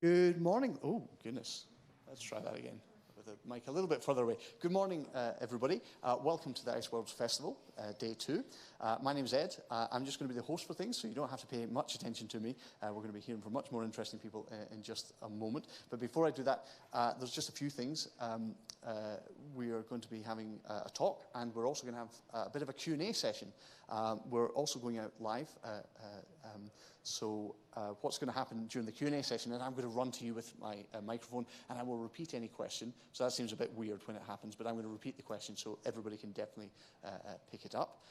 Good morning. Oh, goodness. Let's try that again with the mic a little bit further away. Good morning, everybody. Welcome to the Ice Worlds Festival, Day 2. My name's Ed. I'm just going to be the host for things, so you don't have to pay much attention to me. We're going to be hearing from much more interesting people in just a moment. But before I do that, there's just a few things. We are going to be having a talk, and we're also going to have a bit of a Q&A session. We're also going out live. So what's going to happen during the Q&A session, and I'm going to run to you with my microphone, and I will repeat any question. So that seems a bit weird when it happens, but I'm going to repeat the question so everybody can definitely pick it up.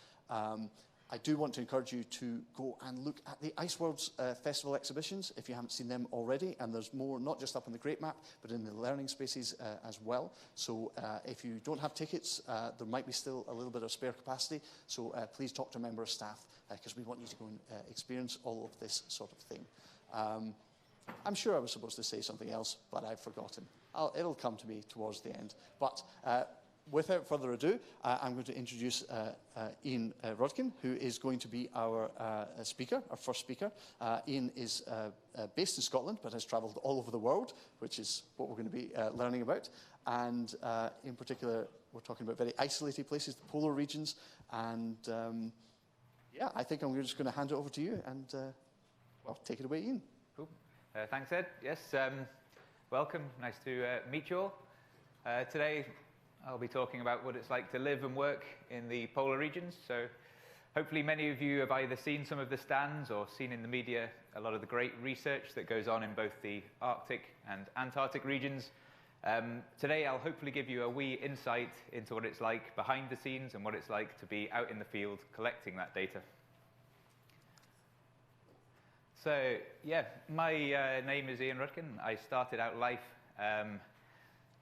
I do want to encourage you to go and look at the Ice Worlds Festival exhibitions if you haven't seen them already, and there's more not just up on the Great Map, but in the learning spaces as well. So if you don't have tickets, there might be still a little bit of spare capacity, so please talk to a member of staff, because we want you to go and experience all of this sort of thing. I'm sure I was supposed to say something else, but I've forgotten. It'll come to me towards the end. But without further ado, I'm going to introduce Iain Rudkin, who is going to be our speaker, our first speaker. Iain is based in Scotland, but has travelled all over the world, which is what we're going to be learning about. And in particular, we're talking about very isolated places, the polar regions. And yeah, I think I'm just going to hand it over to you. And, well, take it away, Iain. Cool. Thanks, Ed. Yes, welcome. Nice to meet you all. Today, I'll be talking about what it's like to live and work in the polar regions. So hopefully many of you have either seen some of the stands or seen in the media a lot of the great research that goes on in both the Arctic and Antarctic regions. Today I'll hopefully give you a wee insight into what it's like behind the scenes and what it's like to be out in the field collecting that data. So yeah, my name is Iain Rudkin. I started out life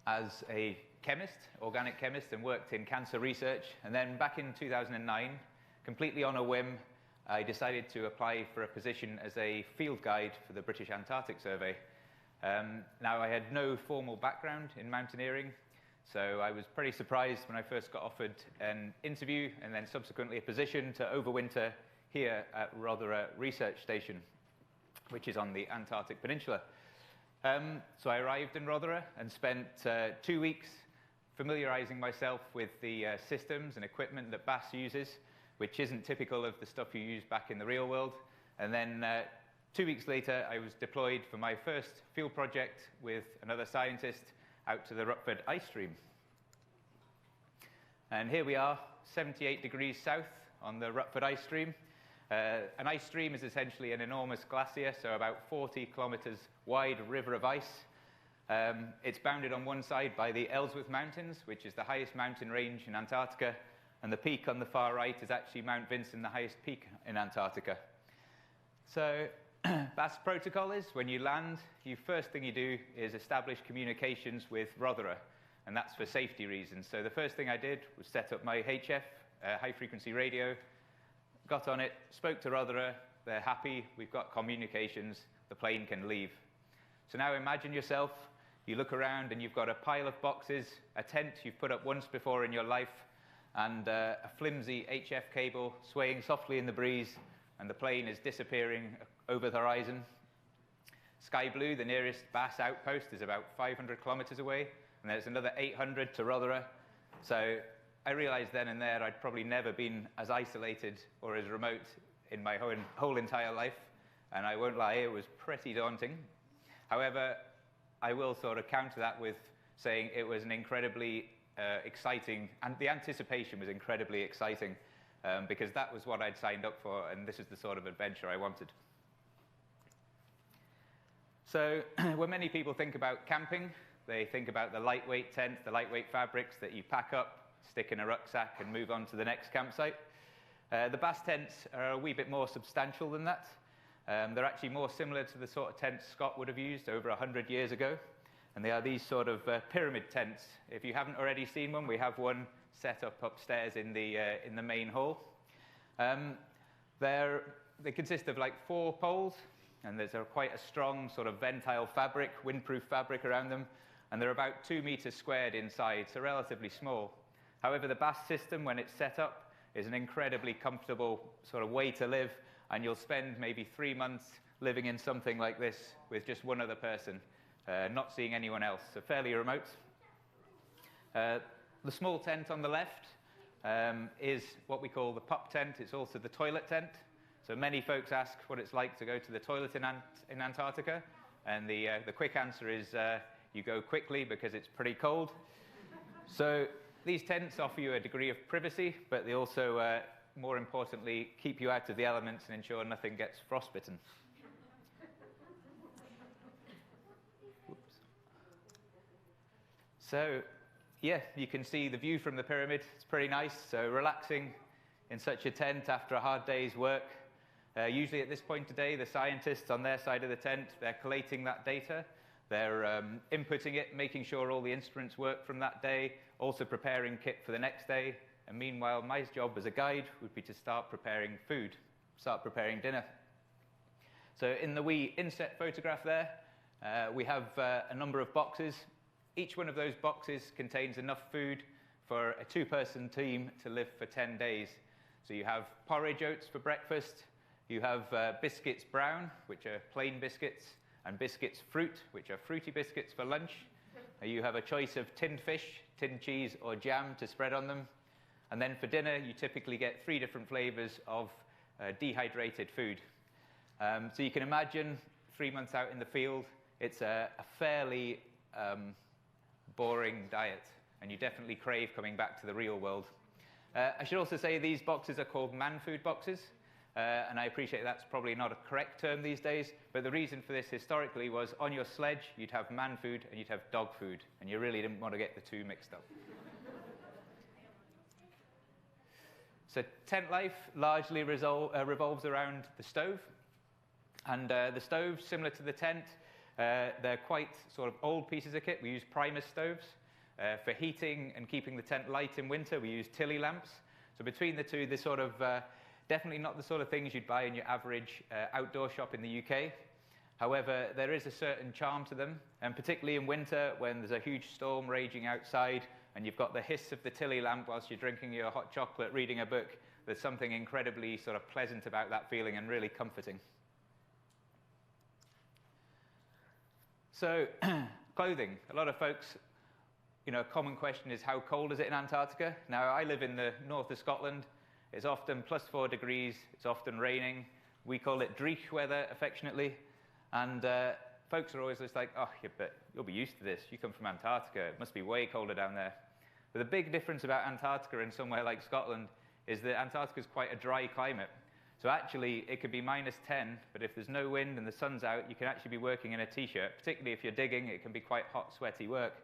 as a chemist, organic chemist, and worked in cancer research. And then back in 2009, completely on a whim, I decided to apply for a position as a field guide for the British Antarctic Survey. Now, I had no formal background in mountaineering, so I was pretty surprised when I first got offered an interview and then subsequently a position to overwinter here at Rothera Research Station, which is on the Antarctic Peninsula. So I arrived in Rothera and spent 2 weeks familiarizing myself with the systems and equipment that BAS uses, which isn't typical of the stuff you use back in the real world. And then 2 weeks later, I was deployed for my first field project with another scientist out to the Rutford Ice stream. And here we are, 78 degrees south on the Rutford Ice stream. An ice stream is essentially an enormous glacier, so about 40 kilometers wide river of ice. It's bounded on one side by the Ellsworth Mountains, which is the highest mountain range in Antarctica, and the peak on the far right is actually Mount Vinson, the highest peak in Antarctica. So BAS protocol is, when you land, the first thing you do is establish communications with Rothera, and that's for safety reasons. So the first thing I did was set up my HF, high-frequency radio, got on it, spoke to Rothera, they're happy, we've got communications, the plane can leave. So now imagine yourself, you look around and you've got a pile of boxes, a tent you've put up once before in your life, and a flimsy HF cable swaying softly in the breeze, and the plane is disappearing over the horizon. Sky Blue, the nearest BAS outpost, is about 500 kilometers away, and there's another 800 to Rothera. So I realized then and there I'd probably never been as isolated or as remote in my whole entire life, and I won't lie, it was pretty daunting. However, I will sort of counter that with saying it was an incredibly exciting, and the anticipation was incredibly exciting, because that was what I'd signed up for, and this is the sort of adventure I wanted. So when many people think about camping, they think about the lightweight tent, the lightweight fabrics that you pack up, stick in a rucksack, and move on to the next campsite. The BAS tents are a wee bit more substantial than that. They're actually more similar to the sort of tents Scott would have used over 100 years ago. And they are these sort of pyramid tents. If you haven't already seen one, we have one set up upstairs in the main hall. They consist of like 4 poles, and there's quite a strong sort of ventile fabric, windproof fabric around them, and they're about 2 meters squared inside, so relatively small. However, the BAS system, when it's set up, is an incredibly comfortable sort of way to live, and you'll spend maybe 3 months living in something like this with just one other person, not seeing anyone else, so fairly remote. The small tent on the left is what we call the pup tent. It's also the toilet tent. So many folks ask what it's like to go to the toilet in Antarctica, and the quick answer is you go quickly because it's pretty cold. So these tents offer you a degree of privacy, but they also, more importantly, keep you out of the elements and ensure nothing gets frostbitten. Whoops. So, yeah, you can see the view from the pyramid. It's pretty nice. So relaxing in such a tent after a hard day's work. Usually at this point today, the scientists on their side of the tent, they're collating that data. They're inputting it, making sure all the instruments work from that day, also preparing kit for the next day. And meanwhile, my job as a guide would be to start preparing food, start preparing dinner. So in the wee inset photograph there, we have a number of boxes. Each one of those boxes contains enough food for a two-person team to live for 10 days. So you have porridge oats for breakfast, you have biscuits brown, which are plain biscuits, and biscuits fruit, which are fruity biscuits for lunch. You have a choice of tinned fish, tinned cheese, or jam to spread on them. And then for dinner, you typically get 3 different flavors of dehydrated food. So you can imagine 3 months out in the field, it's a fairly boring diet, and you definitely crave coming back to the real world. I should also say these boxes are called man-food boxes, and I appreciate that's probably not a correct term these days, but the reason for this historically was on your sledge, you'd have man food and you'd have dog food, and you really didn't want to get the two mixed up. So tent life largely revolves around the stove, and the stove, similar to the tent, they're quite sort of old pieces of kit. We use Primus stoves. For heating and keeping the tent light in winter, we use Tilly lamps. So between the two, they're sort of definitely not the sort of things you'd buy in your average outdoor shop in the UK. However, there is a certain charm to them, and particularly in winter when there's a huge storm raging outside and you've got the hiss of the Tilly lamp whilst you're drinking your hot chocolate, reading a book, there's something incredibly sort of pleasant about that feeling and really comforting. So, clothing. A lot of folks, a common question is, how cold is it in Antarctica? Now, I live in the north of Scotland. It's often +4 degrees. It's often raining. We call it dreich weather, affectionately. And folks are always just like, oh, yeah, but you'll be used to this. You come from Antarctica. It must be way colder down there. But the big difference about Antarctica and somewhere like Scotland is that Antarctica is quite a dry climate. So actually, it could be -10, but if there's no wind and the sun's out, you can actually be working in a t-shirt. Particularly if you're digging, it can be quite hot, sweaty work.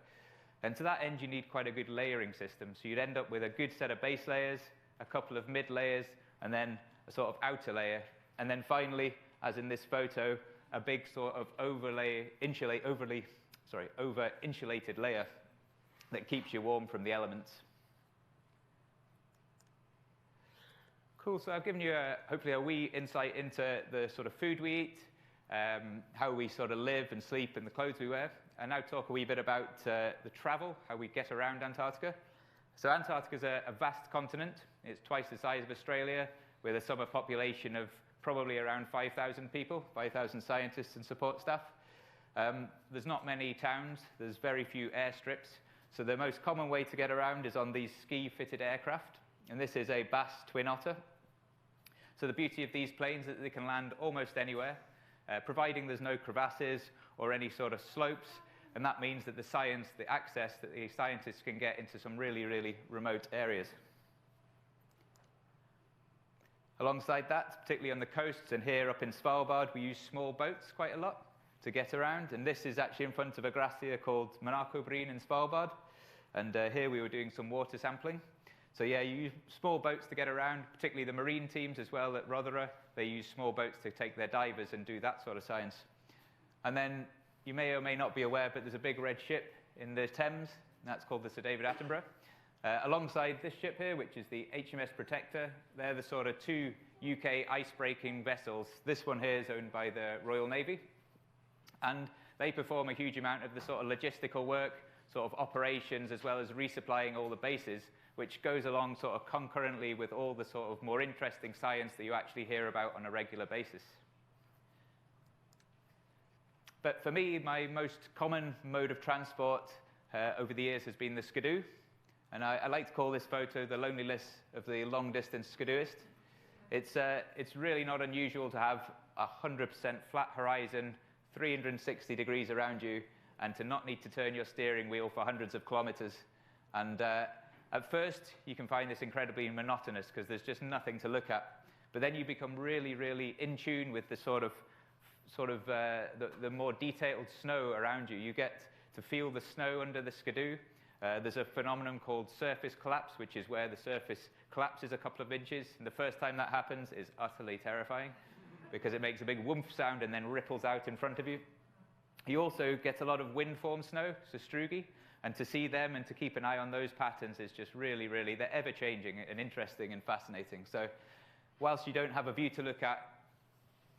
And to that end, you need quite a good layering system. So you'd end up with a good set of base layers, a couple of mid layers, and then a sort of outer layer. And then finally, as in this photo, a big sort of over-insulated layer that keeps you warm from the elements. Cool, so I've given you hopefully a wee insight into the sort of food we eat, how we sort of live and sleep, and the clothes we wear. And now talk a wee bit about the travel, how we get around Antarctica. So Antarctica is a vast continent. It's twice the size of Australia, with a summer population of probably around 5,000 people, 5,000 scientists and support staff. There's not many towns. There's very few airstrips. So the most common way to get around is on these ski-fitted aircraft. And this is a Bass Twin Otter. So the beauty of these planes is that they can land almost anywhere, providing there's no crevasses or any sort of slopes. And that means that the access that the scientists can get into some really, really remote areas. Alongside that, particularly on the coasts and here up in Svalbard, we use small boats quite a lot to get around. And this is actually in front of a glacier called Monaco-Breen in Svalbard. And here we were doing some water sampling. So yeah, you use small boats to get around, particularly the marine teams as well at Rotherham. They use small boats to take their divers and do that sort of science. And then you may or may not be aware, but there's a big red ship in the Thames, and that's called the Sir David Attenborough. Alongside this ship here, which is the HMS Protector, they're the sort of 2 UK icebreaking vessels. This one here is owned by the Royal Navy, and they perform a huge amount of the sort of logistical work, sort of operations, as well as resupplying all the bases, which goes along sort of concurrently with all the sort of more interesting science that you actually hear about on a regular basis. But for me, my most common mode of transport over the years has been the skidoo. And I like to call this photo the loneliness of the long-distance skidooist. It's really not unusual to have a 100% flat horizon, 360 degrees around you, and to not need to turn your steering wheel for hundreds of kilometers. And at first, you can find this incredibly monotonous because there's just nothing to look at. But then you become really, really in tune with the the more detailed snow around you. You get to feel the snow under the skidoo. There's a phenomenon called surface collapse, which is where the surface collapses a couple of inches. And the first time that happens is utterly terrifying because it makes a big whoomph sound and then ripples out in front of you. You also get a lot of wind-formed snow, so stroogie, and to see them and to keep an eye on those patterns is just really, really, they're ever-changing and interesting and fascinating. So whilst you don't have a view to look at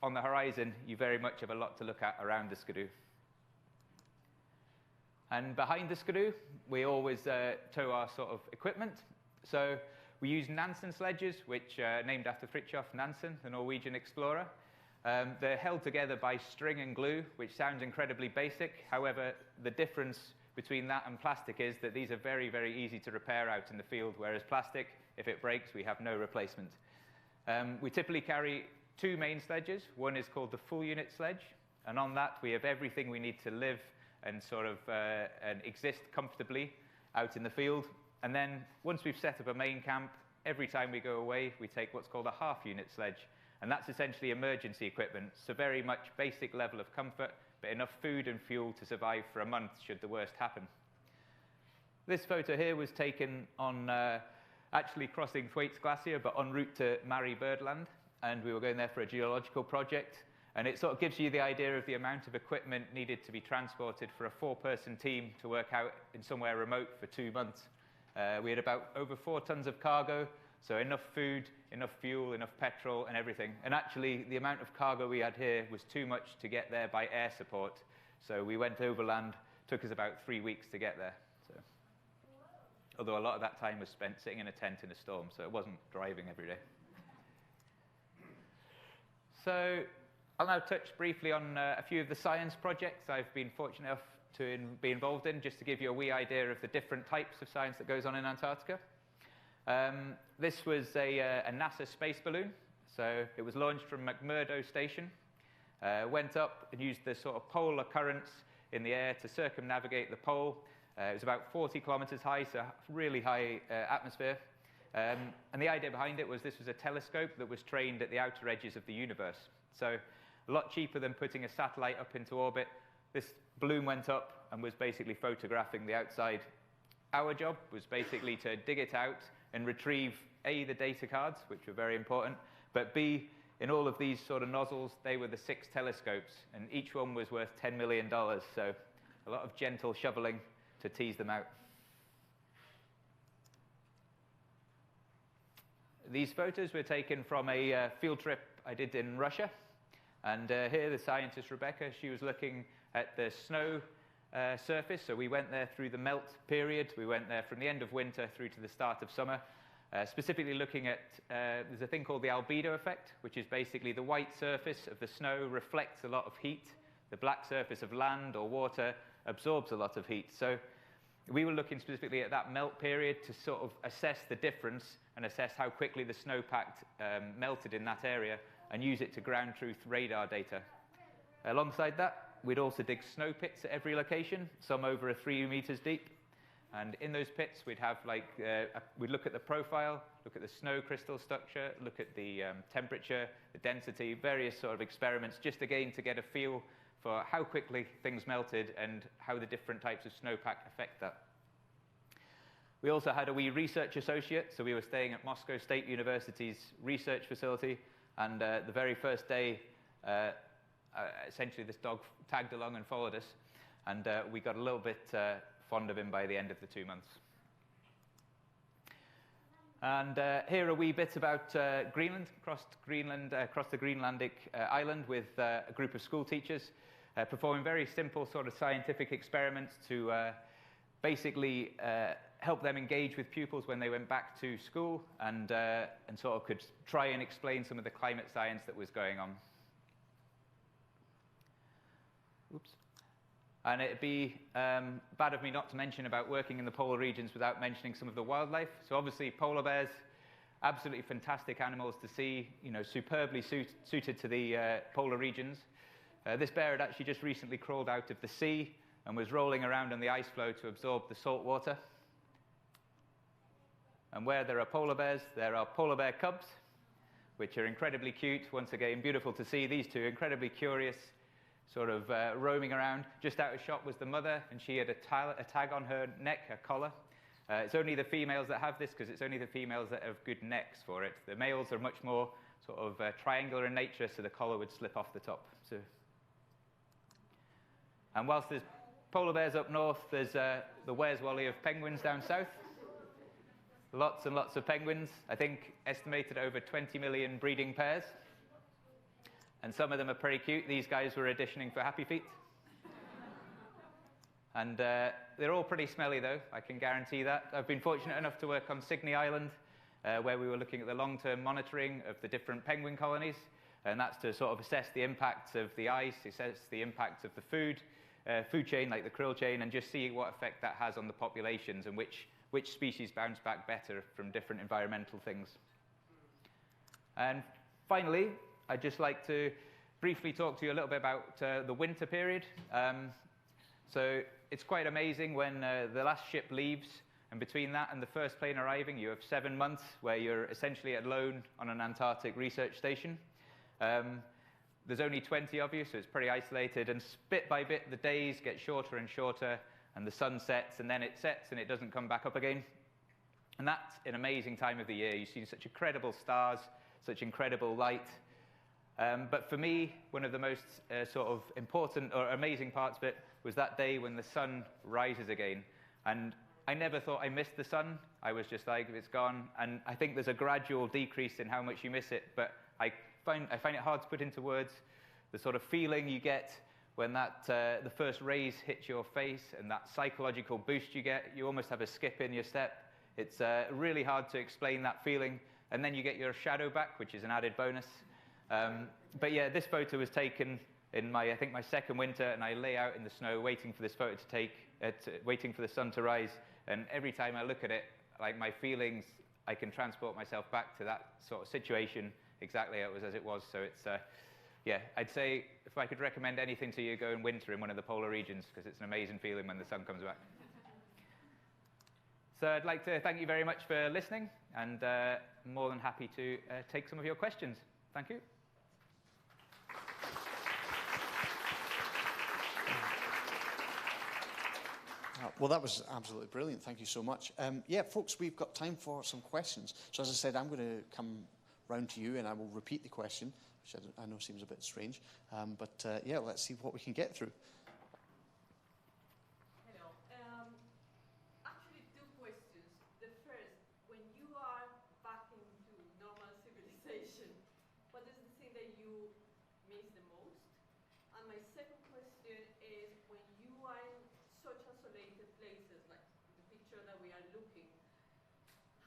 on the horizon, you very much have a lot to look at around the skidoo. And behind the skidoo, we always tow our sort of equipment. So we use Nansen sledges, which are named after Fridtjof Nansen, the Norwegian explorer. They're held together by string and glue, which sounds incredibly basic. However, the difference between that and plastic is that these are very, very easy to repair out in the field, whereas plastic, if it breaks, we have no replacement. We typically carry two main sledges. One is called the full unit sledge, and on that we have everything we need to live and and exist comfortably out in the field. And then once we've set up a main camp, every time we go away, we take what's called a half unit sledge, and that's essentially emergency equipment, so very much basic level of comfort, but enough food and fuel to survive for a month should the worst happen. This photo here was taken on actually crossing Thwaites Glacier, but en route to Mari Birdland, and we were going there for a geological project. And it sort of gives you the idea of the amount of equipment needed to be transported for a 4-person team to work out in somewhere remote for 2 months. We had about over 4 tons of cargo, so enough food, enough fuel, enough petrol, and everything. And actually, the amount of cargo we had here was too much to get there by air support. So we went overland, took us about 3 weeks to get there. So, although a lot of that time was spent sitting in a tent in a storm, so it wasn't driving every day. So I'll now touch briefly on a few of the science projects I've been fortunate enough to be involved in, just to give you a wee idea of the different types of science that goes on in Antarctica. This was a NASA space balloon. So it was launched from McMurdo Station, went up and used the sort of polar currents in the air to circumnavigate the pole. It was about 40 kilometers high, so really high atmosphere. And the idea behind it was this was a telescope that was trained at the outer edges of the universe. So a lot cheaper than putting a satellite up into orbit. This balloon went up and was basically photographing the outside. Our job was basically to dig it out and retrieve, A, the data cards, which were very important, but B, in all of these sort of nozzles, they were the 6 telescopes, and each one was worth $10 million, so a lot of gentle shoveling to tease them out. These photos were taken from a field trip I did in Russia. And here, the scientist Rebecca, she was looking at the snow surface. So we went there through the melt period. We went there from the end of winter through to the start of summer, specifically looking at, there's a thing called the Albedo Effect, which is basically the white surface of the snow reflects a lot of heat. The black surface of land or water absorbs a lot of heat. So we were looking specifically at that melt period to sort of assess the difference and assess how quickly the snowpack melted in that area and use it to ground truth radar data. Alongside that, we'd also dig snow pits at every location, some over 3 meters deep. And in those pits, we'd have we'd look at the profile, look at the snow crystal structure, look at the temperature, the density, various sort of experiments, just again to get a feel for how quickly things melted and how the different types of snowpack affect that. We also had a wee research associate, so we were staying at Moscow State University's research facility, and the very first day, essentially this dog tagged along and followed us, and we got a little bit fond of him by the end of the 2 months. And here a wee bit about Greenland, across the Greenlandic island with a group of school teachers, performing very simple sort of scientific experiments to basically help them engage with pupils when they went back to school and sort of could try and explain some of the climate science that was going on. Oops. And it'd be bad of me not to mention about working in the polar regions without mentioning some of the wildlife. So obviously polar bears, absolutely fantastic animals to see, you know, superbly suited to the polar regions. This bear had actually just recently crawled out of the sea and was rolling around on the ice floe to absorb the salt water. And where there are polar bears, there are polar bear cubs, which are incredibly cute. Once again, beautiful to see. These two, incredibly curious, sort of roaming around. Just out of shot was the mother, and she had a tag on her neck, a collar. It's only the females that have this, because it's only the females that have good necks for it. The males are much more sort of triangular in nature, so the collar would slip off the top. And whilst there's polar bears up north, there's the Where's Wally of penguins down south. Lots and lots of penguins. I think estimated over 20 million breeding pairs. And some of them are pretty cute. These guys were auditioning for Happy Feet. And they're all pretty smelly, though, I can guarantee that. I've been fortunate enough to work on Cygney Island, where we were looking at the long-term monitoring of the different penguin colonies. And that's to sort of assess the impacts of the ice, assess the impacts of the food chain, like the krill chain, and just see what effect that has on the populations and which species bounce back better from different environmental things. And finally, I'd just like to briefly talk to you a little bit about the winter period. So it's quite amazing when the last ship leaves, and between that and the first plane arriving, you have 7 months where you're essentially alone on an Antarctic research station. There's only 20 of you, so it's pretty isolated, and bit by bit, the days get shorter and shorter, and the sun sets, and then it sets, and it doesn't come back up again. And that's an amazing time of the year. You see such incredible stars, such incredible light. But for me, one of the most sort of important or amazing parts of it was that day when the sun rises again. And I never thought I missed the sun. I was just like, it's gone. And I think there's a gradual decrease in how much you miss it. But I find it hard to put into words the sort of feeling you get when the first rays hit your face and that psychological boost you get. You almost have a skip in your step. It's really hard to explain that feeling. And then you get your shadow back, which is an added bonus. But yeah, this photo was taken in I think my second winter, and I lay out in the snow waiting for this photo to take, waiting for the sun to rise. And every time I look at it, like my feelings, I can transport myself back to that sort of situation exactly as it was. So it's, yeah, I'd say if I could recommend anything to you, go in winter in one of the polar regions, because it's an amazing feeling when the sun comes back. So I'd like to thank you very much for listening, and I'm more than happy to take some of your questions. Thank you. Well, that was absolutely brilliant. Thank you so much. Yeah, folks, we've got time for some questions. So as I said, I'm going to come round to you, and I will repeat the question, which I know seems a bit strange. But yeah, let's see what we can get through. Hello. Actually, two questions. The first, when you are back into normal civilization, what is the thing that you miss the most? And my second question is, when you are in such isolated places, like the picture that we are looking,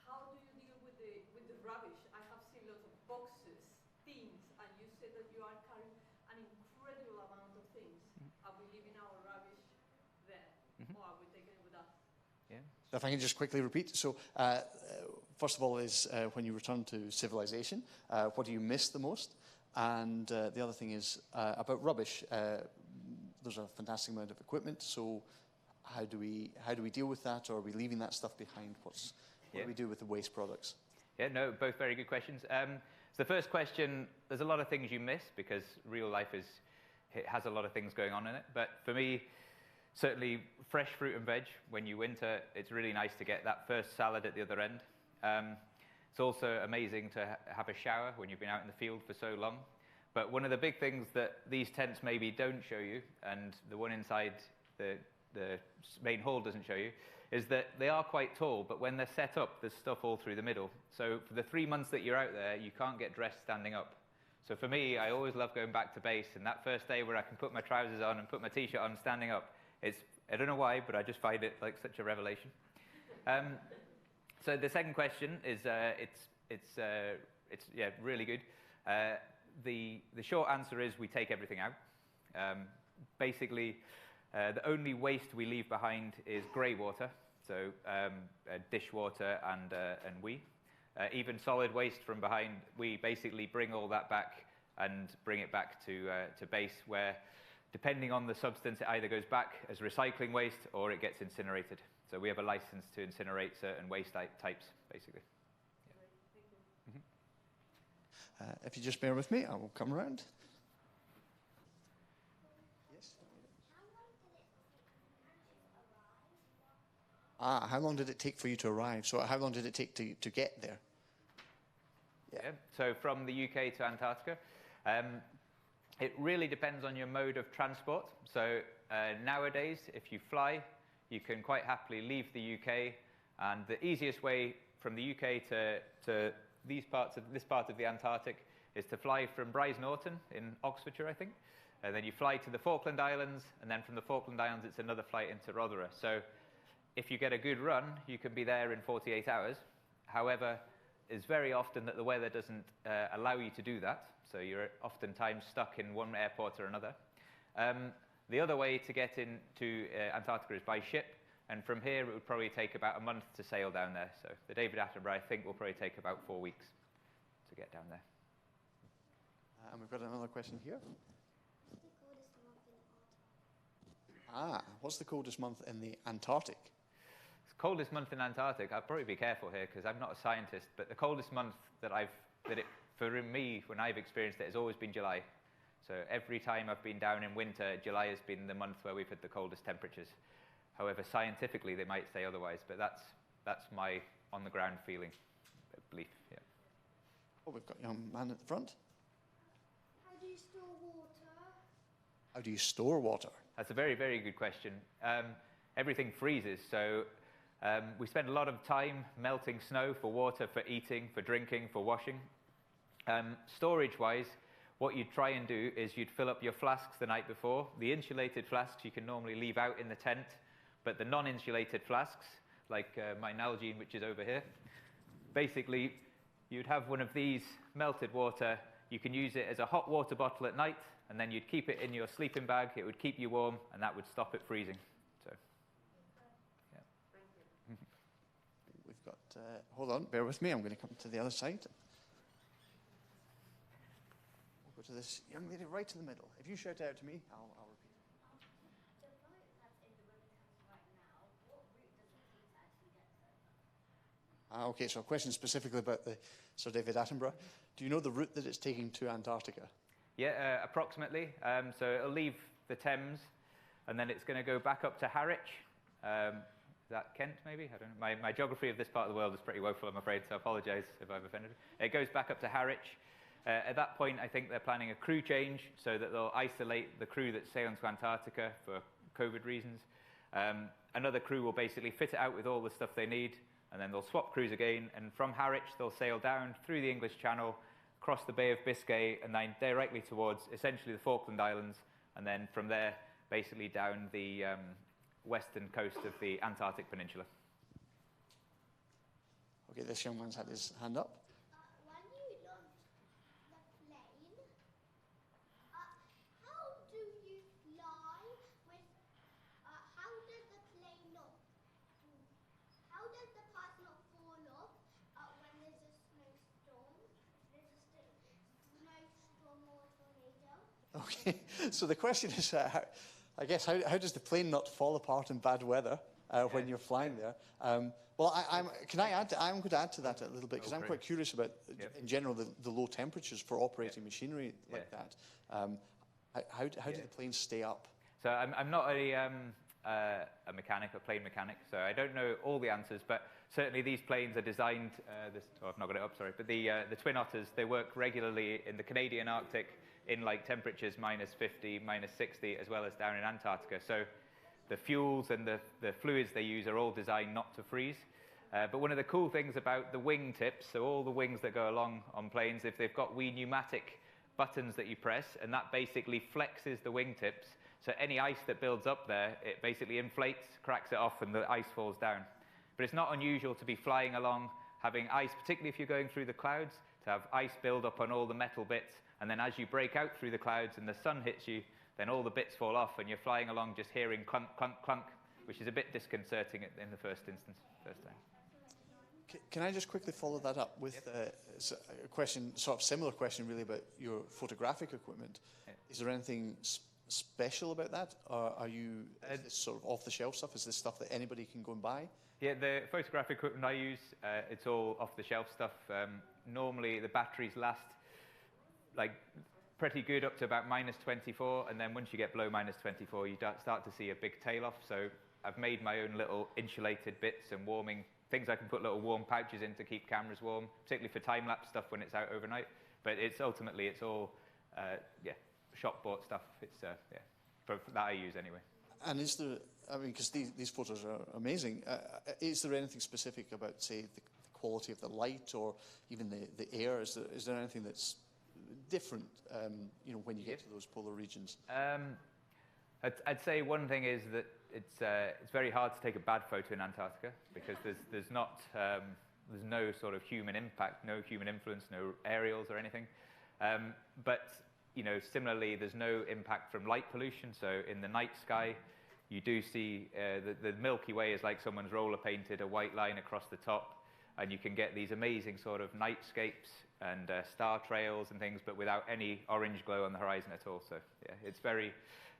how do you deal with the rubbish? I have seen lots of boxes, things, and you said that you are carrying an incredible amount of things. Are we leaving our rubbish there, or are we taking it with us? Yeah. If I can just quickly repeat. So first of all is when you return to civilization, what do you miss the most? And the other thing is about rubbish. There's a fantastic amount of equipment, so how do we deal with that? Or are we leaving that stuff behind? What do we do with the waste products? Yeah, no, both very good questions. So the first question, there's a lot of things you miss because real life has a lot of things going on in it. But for me, certainly fresh fruit and veg. When you winter, it's really nice to get that first salad at the other end. It's also amazing to have a shower when you've been out in the field for so long. But one of the big things that these tents maybe don't show you, and the one inside the main hall doesn't show you, is that they are quite tall, but when they're set up, there's stuff all through the middle. So for the 3 months that you're out there, you can't get dressed standing up. So for me, I always love going back to base, and that first day where I can put my trousers on and put my t-shirt on standing up, I don't know why, but I just find it like such a revelation. So the second question is, it's really good. The short answer is we take everything out. basically, the only waste we leave behind is grey water, so dishwater and wee. Even solid waste from behind, we basically bring all that back and bring it back to base, where, depending on the substance, it either goes back as recycling waste or it gets incinerated. So we have a license to incinerate certain waste types, basically. If you just bear with me, I will come around. Yes? How long did it take for you to arrive? So how long did it take to get there? Yeah. So from the UK to Antarctica, it really depends on your mode of transport. So nowadays, if you fly, you can quite happily leave the UK, and the easiest way from the UK to this part of the Antarctic is to fly from Brize Norton in Oxfordshire, I think, and then you fly to the Falkland Islands, and then from the Falkland Islands it's another flight into Rothera. So if you get a good run, you can be there in 48 hours. However, it's very often that the weather doesn't allow you to do that, so you're oftentimes stuck in one airport or another. The other way to get into Antarctica is by ship, and from here it would probably take about a month to sail down there. So the David Attenborough, I think, will probably take about 4 weeks to get down there. And we've got another question here. What's the coldest month in Antarctica? What's the coldest month in the Antarctic? The coldest month in Antarctic, I'll probably be careful here because I'm not a scientist, but the coldest month for me, when I've experienced it, has always been July. So every time I've been down in winter, July has been the month where we've had the coldest temperatures. However, scientifically, they might say otherwise, but that's my on-the-ground feeling, belief. Yeah. Oh, we've got a young man at the front. How do you store water? How do you store water? That's a very, very good question. Everything freezes, so we spend a lot of time melting snow for water, for eating, for drinking, for washing. Storage-wise, what you'd try and do is you'd fill up your flasks the night before. The insulated flasks you can normally leave out in the tent, but the non-insulated flasks, like my Nalgene, which is over here, basically you'd have one of these melted water. You can use it as a hot water bottle at night, and then you'd keep it in your sleeping bag. It would keep you warm, and that would stop it freezing. So, yeah. We've got, hold on, bear with me. I'm going to come to the other side. We'll go to this young lady right in the middle. If you shout out to me, I'll repeat. The boat that's in the room right now, what route does it take to actually get there? Okay, so a question specifically about the Sir David Attenborough. Do you know the route that it's taking to Antarctica? Yeah, approximately. So it'll leave the Thames, and then it's going to go back up to Harwich. Is that Kent, maybe? I don't know. My geography of this part of the world is pretty woeful, I'm afraid, so I apologise if I've offended. It goes back up to Harwich. At that point, I think they're planning a crew change so that they'll isolate the crew that's sailing to Antarctica for COVID reasons. Another crew will basically fit it out with all the stuff they need, and then they'll swap crews again, and from Harwich, they'll sail down through the English Channel, across the Bay of Biscay, and then directly towards essentially the Falkland Islands, and then from there, basically down the western coast of the Antarctic Peninsula. Okay, this young man's had his hand up. When you launch the plane, how do you fly with, how does the plane not, how does the part not fall off when there's a snowstorm? There's a snowstorm or tornado? Okay, so the question is, I guess, how does the plane not fall apart in bad weather when you're flying there? Well, I'm going to add to that a little bit, because I'm quite curious about, in general, the low temperatures for operating machinery like that. How do the planes stay up? So I'm not a mechanic, a plane mechanic, so I don't know all the answers, but certainly these planes are designed, I've not got it up, sorry, but the Twin Otters, they work regularly in the Canadian Arctic in like temperatures -50, -60, as well as down in Antarctica. So the fuels and the fluids they use are all designed not to freeze. But one of the cool things about the wing tips, so all the wings that go along on planes, if they've got wee pneumatic buttons that you press, and that basically flexes the wing tips, so any ice that builds up there, it basically inflates, cracks it off, and the ice falls down. But it's not unusual to be flying along, having ice, particularly if you're going through the clouds, to have ice build up on all the metal bits, and then as you break out through the clouds and the sun hits you, then all the bits fall off, and you're flying along just hearing clunk, clunk, clunk, which is a bit disconcerting in the first instance, first time. Can I just quickly follow that up with a question, sort of similar question really, about your photographic equipment? Yeah. Is there anything special about that? Or are you, is this sort of off-the-shelf stuff? Is this stuff that anybody can go and buy? Yeah, the photographic equipment I use, it's all off-the-shelf stuff. Normally the batteries last like pretty good up to about -24, and then once you get below -24, you start to see a big tail off. So I've made my own little insulated bits and warming things. I can put little warm pouches in to keep cameras warm, particularly for time-lapse stuff when it's out overnight. But ultimately it's all shop-bought stuff. It's for that I use anyway. And is there, I mean, because these photos are amazing, is there anything specific about, say, the quality of the light or even the air? Is there anything that's different, when you get to those polar regions? I'd say one thing is that it's very hard to take a bad photo in Antarctica because there's no sort of human impact, no human influence, no aerials or anything. But similarly, there's no impact from light pollution. So in the night sky, you do see the Milky Way is like someone's roller painted a white line across the top, and you can get these amazing sort of nightscapes and star trails and things, but without any orange glow on the horizon at all. So yeah, it's very.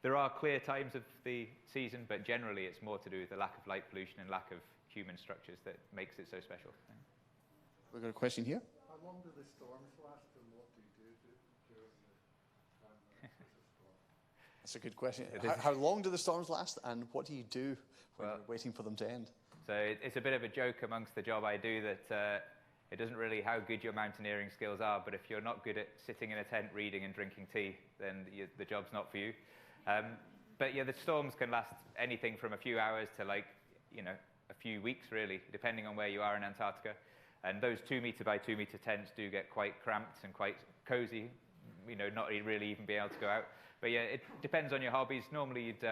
There are clear times of the season, but generally it's more to do with the lack of light pollution and lack of human structures that makes it so special. We've got a question here. How long do the storms last, and what do you do during the time that there's a storm? That's a good question. How long do the storms last, and what do you do when you're waiting for them to end? So it's a bit of a joke amongst the job I do that it doesn't really how good your mountaineering skills are, but if you're not good at sitting in a tent reading and drinking tea, then the job's not for you. But yeah, the storms can last anything from a few hours to a few weeks really, depending on where you are in Antarctica. And those 2 meter by 2 meter tents do get quite cramped and quite cozy, not really even be able to go out. But yeah, it depends on your hobbies. Normally you'd,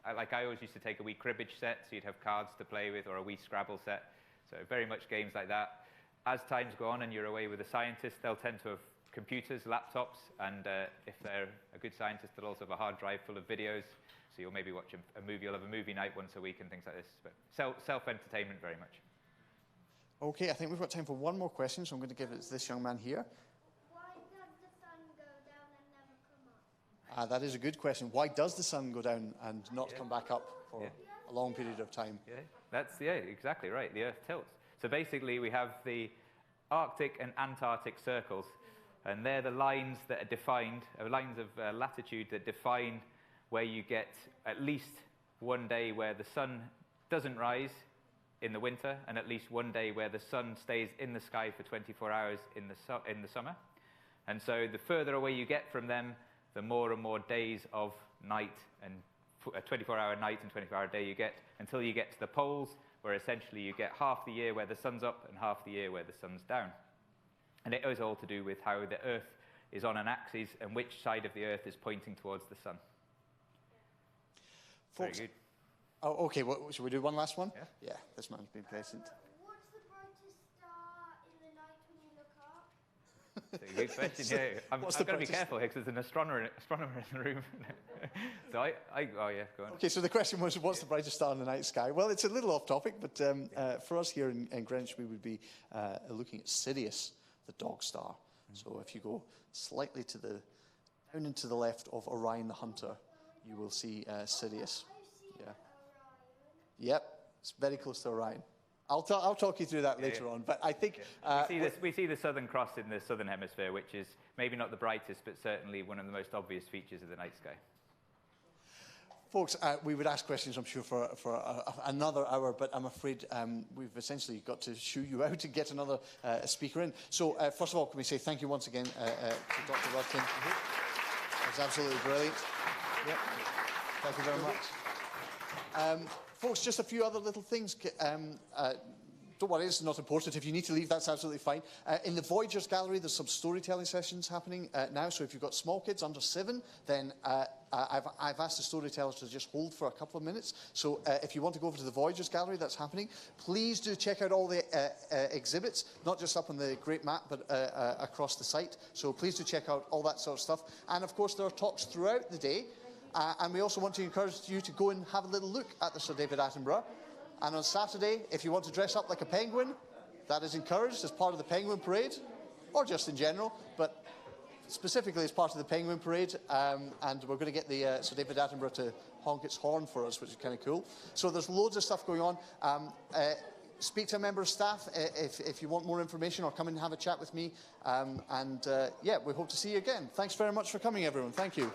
I always used to take a wee cribbage set, so you'd have cards to play with, or a wee Scrabble set. So very much games like that. As times go on and you're away with a scientist, they'll tend to have computers, laptops, and if they're a good scientist, they'll also have a hard drive full of videos. So you'll maybe watch a movie, you'll have a movie night once a week and things like this. But self-entertainment very much. Okay, I think we've got time for one more question, so I'm going to give it to this young man here. Why does the sun go down and never come up? That is a good question. Why does the sun go down and not come back up for a long period of time? Yeah, that's exactly right. The Earth tilts. So basically, we have the Arctic and Antarctic circles, and they're the lines that are defined, lines of latitude that define where you get at least one day where the sun doesn't rise in the winter, and at least one day where the sun stays in the sky for 24 hours in the summer. And so the further away you get from them, the more and more days of night and a 24-hour night and 24-hour day you get, until you get to the poles, where essentially you get half the year where the sun's up and half the year where the sun's down. And it is all to do with how the Earth is on an axis and which side of the Earth is pointing towards the sun. Folks, very good. Oh, okay, shall we do one last one? Yeah. Yeah, this man's been patient. What's the brightest star in the night when you look up? That's a good question, yeah. I've got to be careful here because there's an astronomer in the room. So go on. Okay, so the question was, what's the brightest star in the night sky? Well, it's a little off topic, but for us here in Greenwich, we would be looking at Sirius, the dog star. So if you go slightly down into the left of Orion the Hunter, you will see Sirius. Yeah. Yep, it's very close to Orion. I'll talk you through that later on, but I think... we see the Southern Cross in the Southern Hemisphere, which is maybe not the brightest, but certainly one of the most obvious features of the night sky. Folks, we would ask questions, I'm sure, for another hour, but I'm afraid we've essentially got to shoo you out and get another speaker in. So, first of all, can we say thank you once again to Dr. Rodkin. It was absolutely brilliant. Yep. Thank you very much. Folks, just a few other little things. Don't worry, it's not important. If you need to leave, that's absolutely fine. In the Voyagers Gallery, there's some storytelling sessions happening now. So if you've got small kids under 7, then I've asked the storytellers to just hold for a couple of minutes. So if you want to go over to the Voyagers Gallery, that's happening. Please do check out all the exhibits, not just up on the great map, but across the site. So please do check out all that sort of stuff. And of course, there are talks throughout the day. And we also want to encourage you to go and have a little look at the Sir David Attenborough. And on Saturday, if you want to dress up like a penguin, that is encouraged as part of the Penguin Parade, or just in general, but specifically as part of the Penguin Parade. And we're going to get the Sir David Attenborough to honk its horn for us, which is kind of cool. So there's loads of stuff going on. Speak to a member of staff if you want more information, or come and have a chat with me. Yeah, we hope to see you again. Thanks very much for coming, everyone. Thank you.